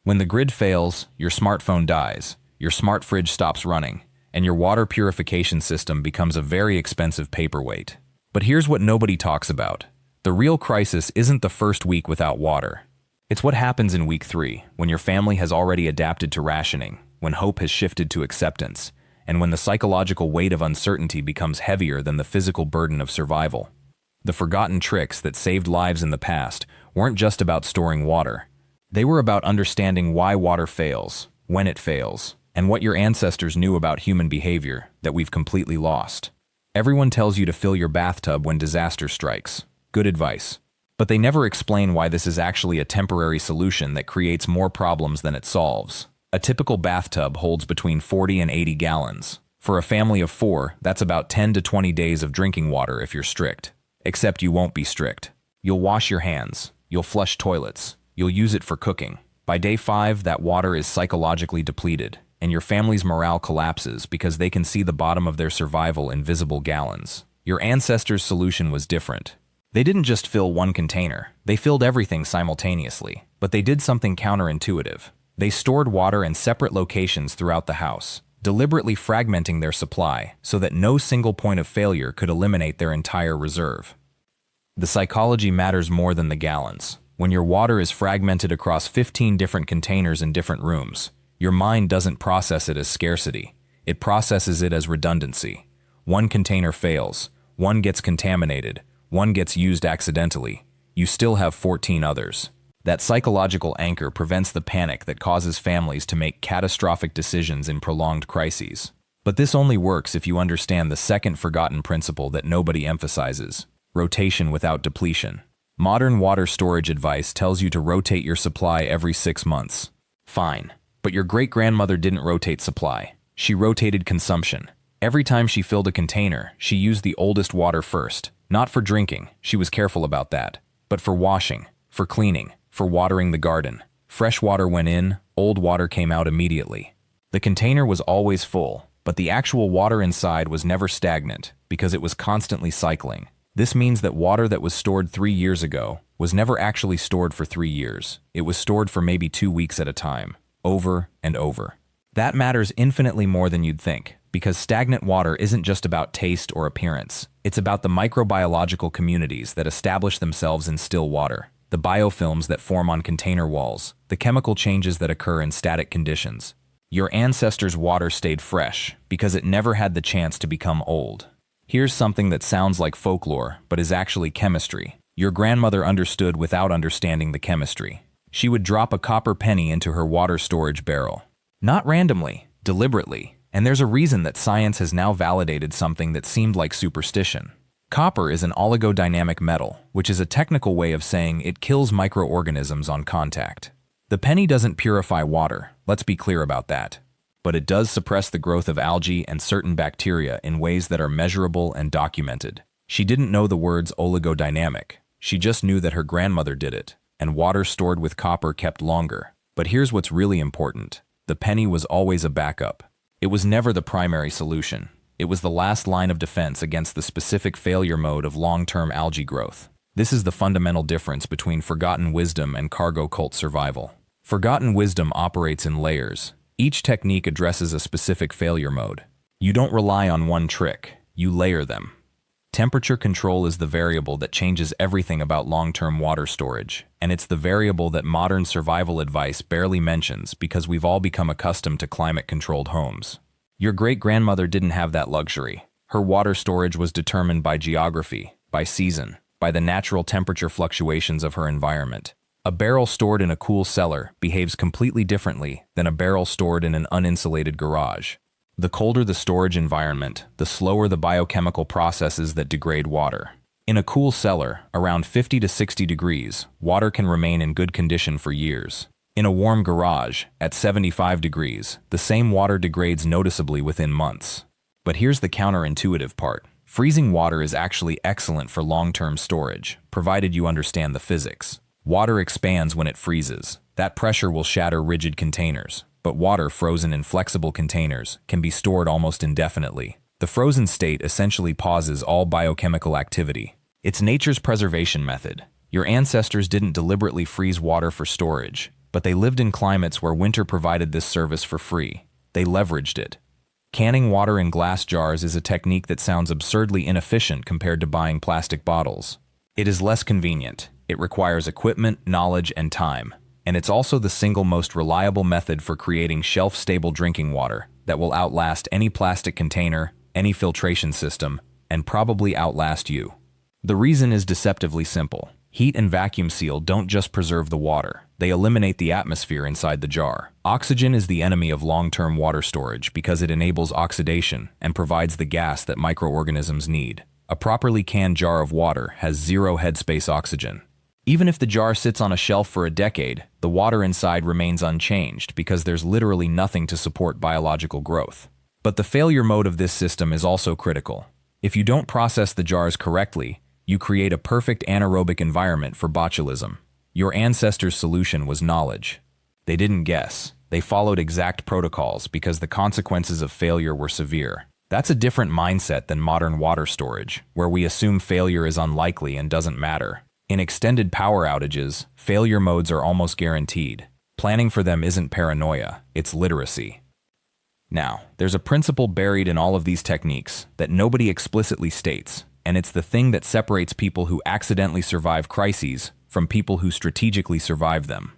When the grid fails, your smartphone dies, your smart fridge stops running, and your water purification system becomes a very expensive paperweight. But here's what nobody talks about. The real crisis isn't the first week without water. It's what happens in week 3, when your family has already adapted to rationing, when hope has shifted to acceptance, and when the psychological weight of uncertainty becomes heavier than the physical burden of survival. The forgotten tricks that saved lives in the past weren't just about storing water. They were about understanding why water fails, when it fails, and what your ancestors knew about human behavior that we've completely lost. Everyone tells you to fill your bathtub when disaster strikes. Good advice. But they never explain why this is actually a temporary solution that creates more problems than it solves. A typical bathtub holds between 40 and 80 gallons. For a family of 4, that's about 10 to 20 days of drinking water if you're strict. Except you won't be strict. You'll wash your hands. You'll flush toilets. You'll use it for cooking. By day 5, that water is psychologically depleted, and your family's morale collapses because they can see the bottom of their survival in visible gallons. Your ancestors' solution was different. They didn't just fill one container. They filled everything simultaneously. But they did something counterintuitive. They stored water in separate locations throughout the house, deliberately fragmenting their supply so that no single point of failure could eliminate their entire reserve. The psychology matters more than the gallons. When your water is fragmented across 15 different containers in different rooms, your mind doesn't process it as scarcity. It processes it as redundancy. One container fails, one gets contaminated, one gets used accidentally. You still have 14 others. That psychological anchor prevents the panic that causes families to make catastrophic decisions in prolonged crises. But this only works if you understand the second forgotten principle that nobody emphasizes: rotation without depletion. Modern water storage advice tells you to rotate your supply every 6 months. Fine, but your great-grandmother didn't rotate supply. She rotated consumption. Every time she filled a container, she used the oldest water first. Not for drinking, she was careful about that, but for washing, for cleaning, for watering the garden. Fresh water went in, old water came out immediately. The container was always full, but the actual water inside was never stagnant because it was constantly cycling. This means that water that was stored 3 years ago was never actually stored for 3 years. It was stored for maybe 2 weeks at a time, over and over. That matters infinitely more than you'd think, because stagnant water isn't just about taste or appearance. It's about the microbiological communities that establish themselves in still water, the biofilms that form on container walls, the chemical changes that occur in static conditions. Your ancestors' water stayed fresh because it never had the chance to become old. Here's something that sounds like folklore, but is actually chemistry. Your grandmother understood without understanding the chemistry. She would drop a copper penny into her water storage barrel. Not randomly, deliberately. And there's a reason that science has now validated something that seemed like superstition. Copper is an oligodynamic metal, which is a technical way of saying it kills microorganisms on contact. The penny doesn't purify water, let's be clear about that. But it does suppress the growth of algae and certain bacteria in ways that are measurable and documented. She didn't know the words oligodynamic. She just knew that her grandmother did it, and water stored with copper kept longer. But here's what's really important. The penny was always a backup. It was never the primary solution. It was the last line of defense against the specific failure mode of long-term algae growth. This is the fundamental difference between forgotten wisdom and cargo cult survival. Forgotten wisdom operates in layers. Each technique addresses a specific failure mode. You don't rely on one trick, you layer them. Temperature control is the variable that changes everything about long-term water storage, and it's the variable that modern survival advice barely mentions because we've all become accustomed to climate-controlled homes. Your great-grandmother didn't have that luxury. Her water storage was determined by geography, by season, by the natural temperature fluctuations of her environment. A barrel stored in a cool cellar behaves completely differently than a barrel stored in an uninsulated garage. The colder the storage environment, the slower the biochemical processes that degrade water. In a cool cellar, around 50 to 60 degrees, water can remain in good condition for years. In a warm garage, at 75 degrees, the same water degrades noticeably within months. But here's the counterintuitive part. Freezing water is actually excellent for long-term storage, provided you understand the physics. Water expands when it freezes. That pressure will shatter rigid containers. But water frozen in flexible containers can be stored almost indefinitely. The frozen state essentially pauses all biochemical activity. It's nature's preservation method. Your ancestors didn't deliberately freeze water for storage. but they lived in climates where winter provided this service for free. They leveraged it. Canning water in glass jars is a technique that sounds absurdly inefficient compared to buying plastic bottles. It is less convenient. It requires equipment, knowledge, and time. And it's also the single most reliable method for creating shelf-stable drinking water that will outlast any plastic container, any filtration system, and probably outlast you. The reason is deceptively simple. Heat and vacuum seal don't just preserve the water, they eliminate the atmosphere inside the jar. Oxygen is the enemy of long-term water storage because it enables oxidation and provides the gas that microorganisms need. A properly canned jar of water has zero headspace oxygen. Even if the jar sits on a shelf for a decade, the water inside remains unchanged because there's literally nothing to support biological growth. But the failure mode of this system is also critical. If you don't process the jars correctly, you create a perfect anaerobic environment for botulism. Your ancestors' solution was knowledge. They didn't guess. They followed exact protocols because the consequences of failure were severe. That's a different mindset than modern water storage, where we assume failure is unlikely and doesn't matter. In extended power outages, failure modes are almost guaranteed. Planning for them isn't paranoia, it's literacy. Now, there's a principle buried in all of these techniques that nobody explicitly states, and it's the thing that separates people who accidentally survive crises from people who strategically survive them.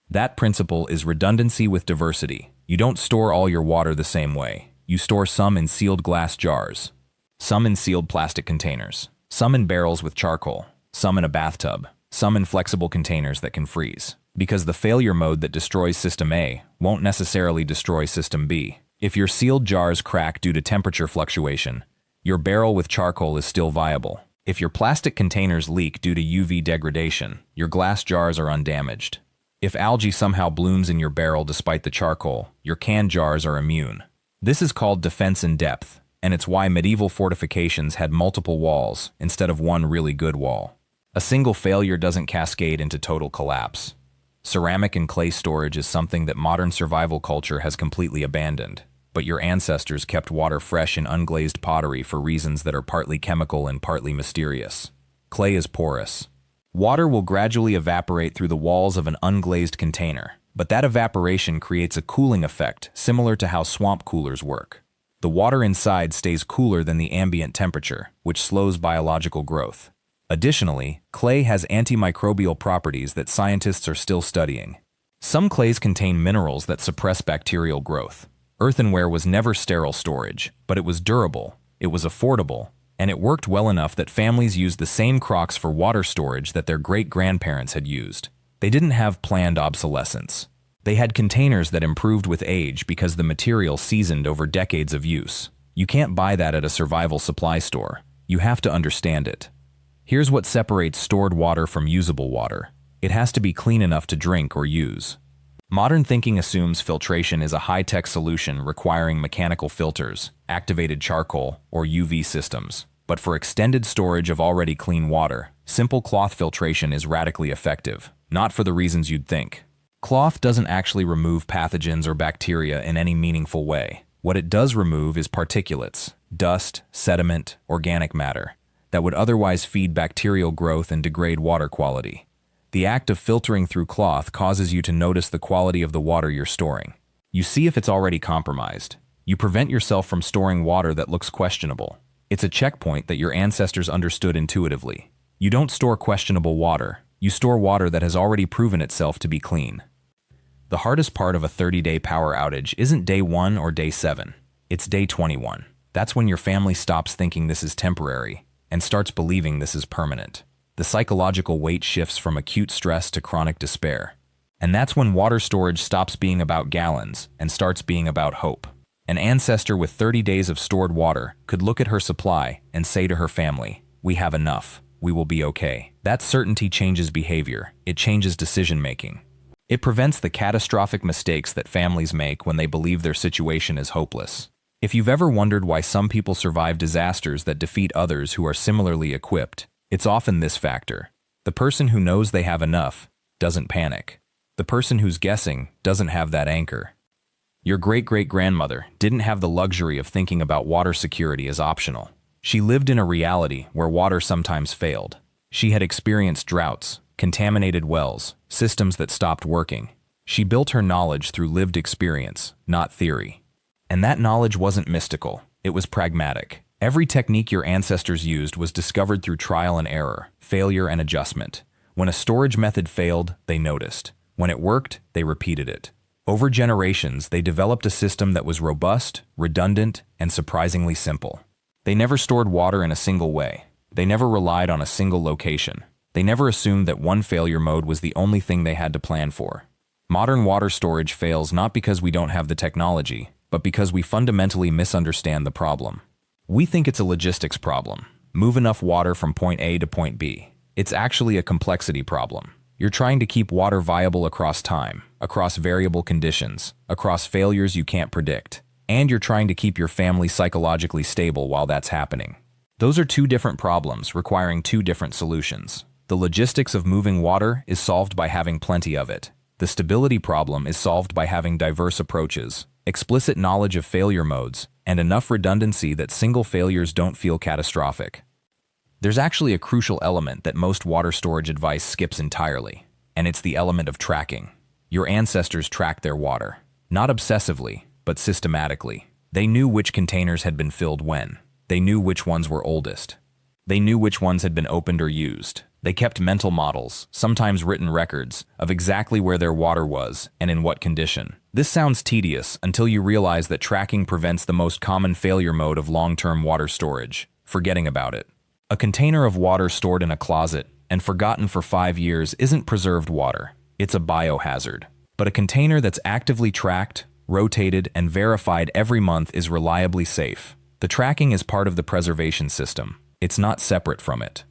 That principle is redundancy with diversity. You don't store all your water the same way. You store some in sealed glass jars, some in sealed plastic containers, some in barrels with charcoal, some in a bathtub, some in flexible containers that can freeze. Because the failure mode that destroys System A won't necessarily destroy System B. If your sealed jars crack due to temperature fluctuation, your barrel with charcoal is still viable. If your plastic containers leak due to UV degradation, your glass jars are undamaged. If algae somehow blooms in your barrel despite the charcoal, your canned jars are immune. This is called defense in depth, and it's why medieval fortifications had multiple walls instead of one really good wall. A single failure doesn't cascade into total collapse. Ceramic and clay storage is something that modern survival culture has completely abandoned. But your ancestors kept water fresh in unglazed pottery for reasons that are partly chemical and partly mysterious. Clay is porous. Water will gradually evaporate through the walls of an unglazed container, but that evaporation creates a cooling effect similar to how swamp coolers work. The water inside stays cooler than the ambient temperature, which slows biological growth. Additionally, clay has antimicrobial properties that scientists are still studying. Some clays contain minerals that suppress bacterial growth. Earthenware was never sterile storage, but it was durable, it was affordable, and it worked well enough that families used the same crocks for water storage that their great-grandparents had used. They didn't have planned obsolescence. They had containers that improved with age because the material seasoned over decades of use. You can't buy that at a survival supply store. You have to understand it. Here's what separates stored water from usable water. It has to be clean enough to drink or use. Modern thinking assumes filtration is a high-tech solution requiring mechanical filters, activated charcoal, or UV systems. But for extended storage of already clean water, simple cloth filtration is radically effective, not for the reasons you'd think. Cloth doesn't actually remove pathogens or bacteria in any meaningful way. What it does remove is particulates, dust, sediment, organic matter, that would otherwise feed bacterial growth and degrade water quality. The act of filtering through cloth causes you to notice the quality of the water you're storing. You see if it's already compromised. You prevent yourself from storing water that looks questionable. It's a checkpoint that your ancestors understood intuitively. You don't store questionable water. You store water that has already proven itself to be clean. The hardest part of a 30-day power outage isn't day 1 or day 7. It's day 21. That's when your family stops thinking this is temporary and starts believing this is permanent. The psychological weight shifts from acute stress to chronic despair. And that's when water storage stops being about gallons and starts being about hope. An ancestor with 30 days of stored water could look at her supply and say to her family, "We have enough. We will be okay." That certainty changes behavior. It changes decision-making. It prevents the catastrophic mistakes that families make when they believe their situation is hopeless. If you've ever wondered why some people survive disasters that defeat others who are similarly equipped, it's often this factor. The person who knows they have enough doesn't panic. The person who's guessing doesn't have that anchor. Your great-great-grandmother didn't have the luxury of thinking about water security as optional. She lived in a reality where water sometimes failed. She had experienced droughts, contaminated wells, systems that stopped working. She built her knowledge through lived experience, not theory. And that knowledge wasn't mystical, it was pragmatic. Every technique your ancestors used was discovered through trial and error, failure and adjustment. When a storage method failed, they noticed. When it worked, they repeated it. Over generations, they developed a system that was robust, redundant, and surprisingly simple. They never stored water in a single way. They never relied on a single location. They never assumed that one failure mode was the only thing they had to plan for. Modern water storage fails not because we don't have the technology, but because we fundamentally misunderstand the problem. We think it's a logistics problem. Move enough water from point A to point B. It's actually a complexity problem. You're trying to keep water viable across time, across variable conditions, across failures you can't predict. And you're trying to keep your family psychologically stable while that's happening. Those are two different problems requiring two different solutions. The logistics of moving water is solved by having plenty of it. The stability problem is solved by having diverse approaches, explicit knowledge of failure modes, and enough redundancy that single failures don't feel catastrophic. There's actually a crucial element that most water storage advice skips entirely, and it's the element of tracking. Your ancestors tracked their water. Not obsessively, but systematically. They knew which containers had been filled when. They knew which ones were oldest. They knew which ones had been opened or used. They kept mental models, sometimes written records, of exactly where their water was and in what condition. This sounds tedious until you realize that tracking prevents the most common failure mode of long-term water storage: forgetting about it. A container of water stored in a closet and forgotten for 5 years isn't preserved water. It's a biohazard. But a container that's actively tracked, rotated, and verified every month is reliably safe. The tracking is part of the preservation system. It's not separate from it.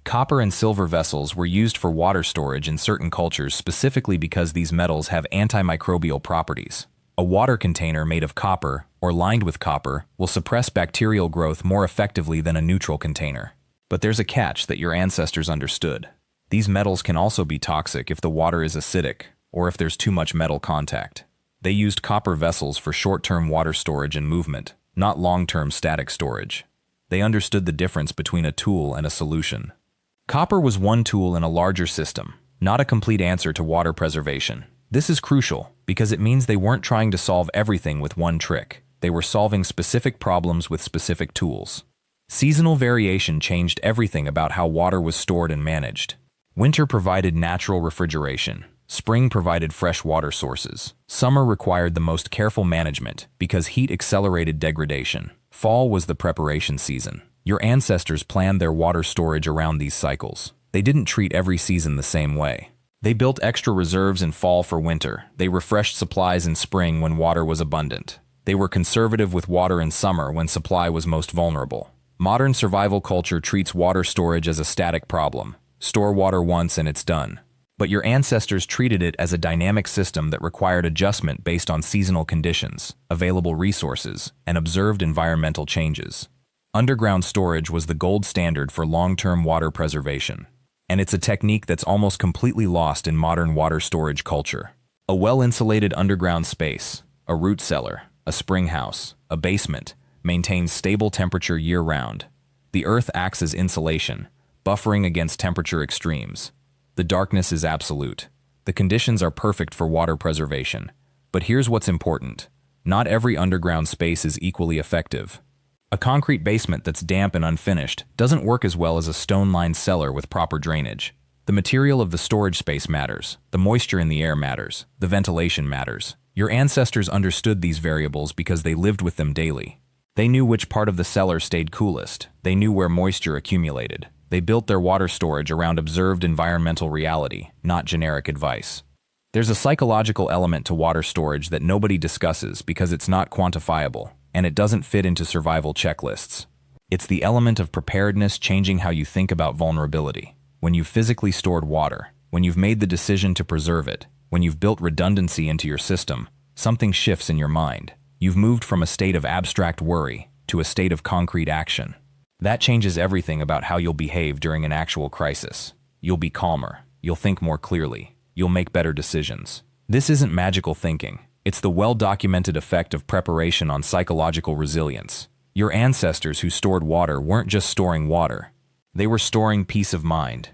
Copper and silver vessels were used for water storage in certain cultures specifically because these metals have antimicrobial properties. A water container made of copper or lined with copper will suppress bacterial growth more effectively than a neutral container. But there's a catch that your ancestors understood. These metals can also be toxic if the water is acidic or if there's too much metal contact. They used copper vessels for short-term water storage and movement, not long-term static storage. They understood the difference between a tool and a solution. Copper was one tool in a larger system, not a complete answer to water preservation. This is crucial because it means they weren't trying to solve everything with one trick. They were solving specific problems with specific tools. Seasonal variation changed everything about how water was stored and managed. Winter provided natural refrigeration. Spring provided fresh water sources. Summer required the most careful management because heat accelerated degradation. Fall was the preparation season. Your ancestors planned their water storage around these cycles. They didn't treat every season the same way. They built extra reserves in fall for winter. They refreshed supplies in spring when water was abundant. They were conservative with water in summer when supply was most vulnerable. Modern survival culture treats water storage as a static problem. Store water once and it's done. But your ancestors treated it as a dynamic system that required adjustment based on seasonal conditions, available resources, and observed environmental changes. Underground storage was the gold standard for long-term water preservation. And it's a technique that's almost completely lost in modern water storage culture. A well-insulated underground space, a root cellar, a spring house, a basement, maintains stable temperature year-round. The earth acts as insulation, buffering against temperature extremes. The darkness is absolute. The conditions are perfect for water preservation. But here's what's important. Not every underground space is equally effective. A concrete basement that's damp and unfinished doesn't work as well as a stone-lined cellar with proper drainage. The material of the storage space matters. The moisture in the air matters. The ventilation matters. Your ancestors understood these variables because they lived with them daily. They knew which part of the cellar stayed coolest. They knew where moisture accumulated. They built their water storage around observed environmental reality, not generic advice. There's a psychological element to water storage that nobody discusses because it's not quantifiable, and it doesn't fit into survival checklists. It's the element of preparedness changing how you think about vulnerability. When you've physically stored water, when you've made the decision to preserve it, when you've built redundancy into your system, something shifts in your mind. You've moved from a state of abstract worry to a state of concrete action. That changes everything about how you'll behave during an actual crisis. You'll be calmer. You'll think more clearly. You'll make better decisions. This isn't magical thinking. It's the well-documented effect of preparation on psychological resilience. Your ancestors who stored water weren't just storing water. They were storing peace of mind.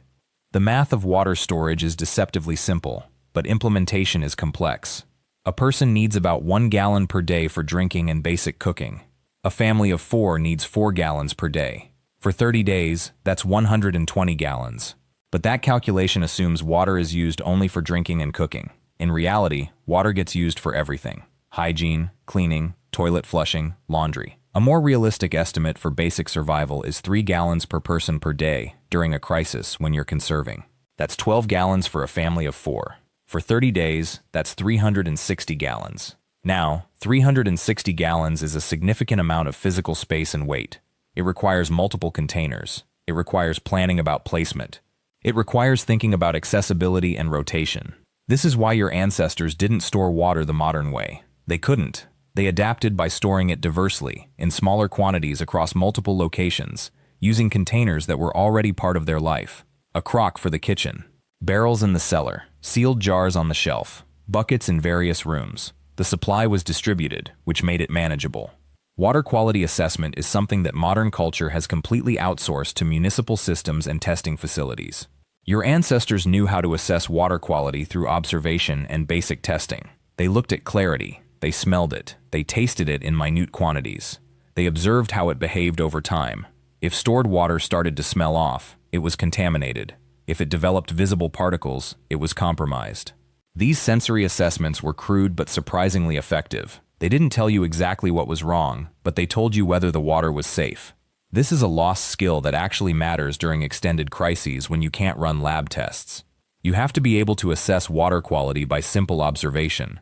The math of water storage is deceptively simple. but implementation is complex. A person needs about 1 gallon per day for drinking and basic cooking. A family of 4 needs 4 gallons per day. For 30 days, that's 120 gallons. But that calculation assumes water is used only for drinking and cooking. In reality, water gets used for everything: hygiene, cleaning, toilet flushing, laundry. A more realistic estimate for basic survival is 3 gallons per person per day during a crisis when you're conserving. That's 12 gallons for a family of 4. For 30 days, that's 360 gallons. Now, 360 gallons is a significant amount of physical space and weight. It requires multiple containers. It requires planning about placement. It requires thinking about accessibility and rotation. This is why your ancestors didn't store water the modern way. They couldn't. They adapted by storing it diversely, in smaller quantities across multiple locations, using containers that were already part of their life. A crock for the kitchen, barrels in the cellar, sealed jars on the shelf, buckets in various rooms. The supply was distributed, which made it manageable. Water quality assessment is something that modern culture has completely outsourced to municipal systems and testing facilities. Your ancestors knew how to assess water quality through observation and basic testing. They looked at clarity, they smelled it, they tasted it in minute quantities. They observed how it behaved over time. If stored water started to smell off, it was contaminated. If it developed visible particles, it was compromised. These sensory assessments were crude but surprisingly effective. They didn't tell you exactly what was wrong, but they told you whether the water was safe. This is a lost skill that actually matters during extended crises when you can't run lab tests. You have to be able to assess water quality by simple observation.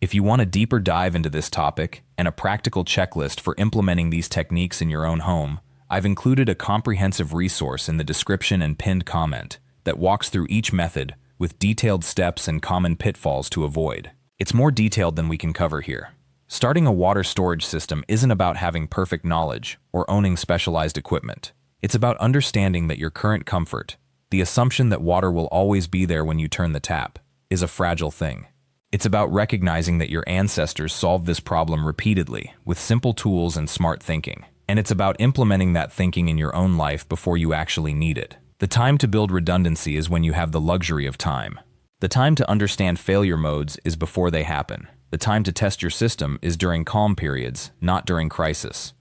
If you want a deeper dive into this topic and a practical checklist for implementing these techniques in your own home, I've included a comprehensive resource in the description and pinned comment that walks through each method with detailed steps and common pitfalls to avoid. It's more detailed than we can cover here. Starting a water storage system isn't about having perfect knowledge or owning specialized equipment. It's about understanding that your current comfort, the assumption that water will always be there when you turn the tap, is a fragile thing. It's about recognizing that your ancestors solved this problem repeatedly with simple tools and smart thinking. And it's about implementing that thinking in your own life before you actually need it. The time to build redundancy is when you have the luxury of time. The time to understand failure modes is before they happen. The time to test your system is during calm periods, not during crisis.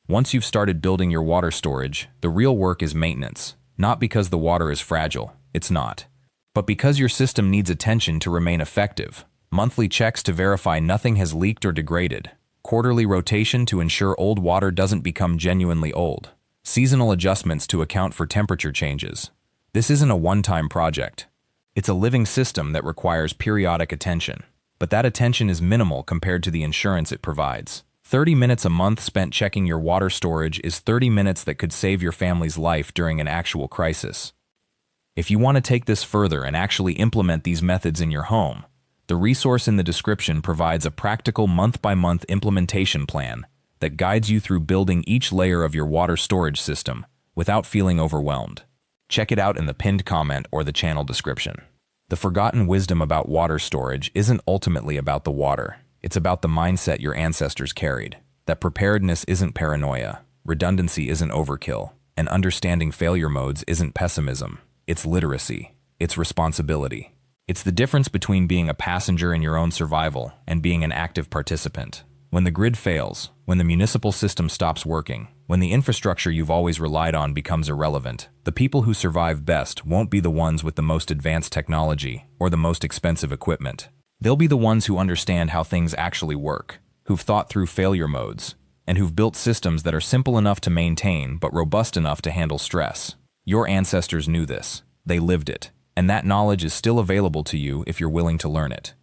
Once you've started building your water storage, the real work is maintenance. Not because the water is fragile, it's not. But because your system needs attention to remain effective. Monthly checks to verify nothing has leaked or degraded. Quarterly rotation to ensure old water doesn't become genuinely old. Seasonal adjustments to account for temperature changes. This isn't a one-time project. It's a living system that requires periodic attention. But that attention is minimal compared to the insurance it provides. 30 minutes a month spent checking your water storage is 30 minutes that could save your family's life during an actual crisis. If you want to take this further and actually implement these methods in your home, the resource in the description provides a practical month-by-month implementation plan that guides you through building each layer of your water storage system without feeling overwhelmed. Check it out in the pinned comment or the channel description. The forgotten wisdom about water storage isn't ultimately about the water. It's about the mindset your ancestors carried. That preparedness isn't paranoia, redundancy isn't overkill, and understanding failure modes isn't pessimism. It's literacy. It's responsibility. It's the difference between being a passenger in your own survival and being an active participant. When the grid fails, when the municipal system stops working, when the infrastructure you've always relied on becomes irrelevant, the people who survive best won't be the ones with the most advanced technology or the most expensive equipment. They'll be the ones who understand how things actually work, who've thought through failure modes, and who've built systems that are simple enough to maintain but robust enough to handle stress. Your ancestors knew this. They lived it. And that knowledge is still available to you if you're willing to learn it.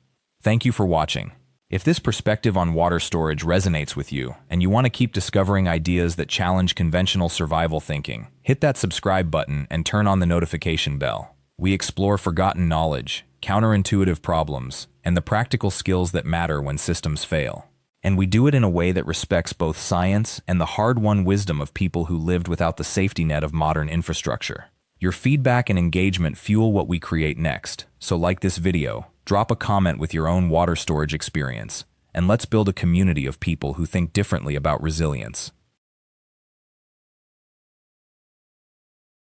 Thank you for watching. If this perspective on water storage resonates with you and you want to keep discovering ideas that challenge conventional survival thinking, hit that subscribe button and turn on the notification bell. We explore forgotten knowledge, counterintuitive problems, and the practical skills that matter when systems fail. And we do it in a way that respects both science and the hard-won wisdom of people who lived without the safety net of modern infrastructure. Your feedback and engagement fuel what we create next, so like this video, drop a comment with your own water storage experience, and let's build a community of people who think differently about resilience.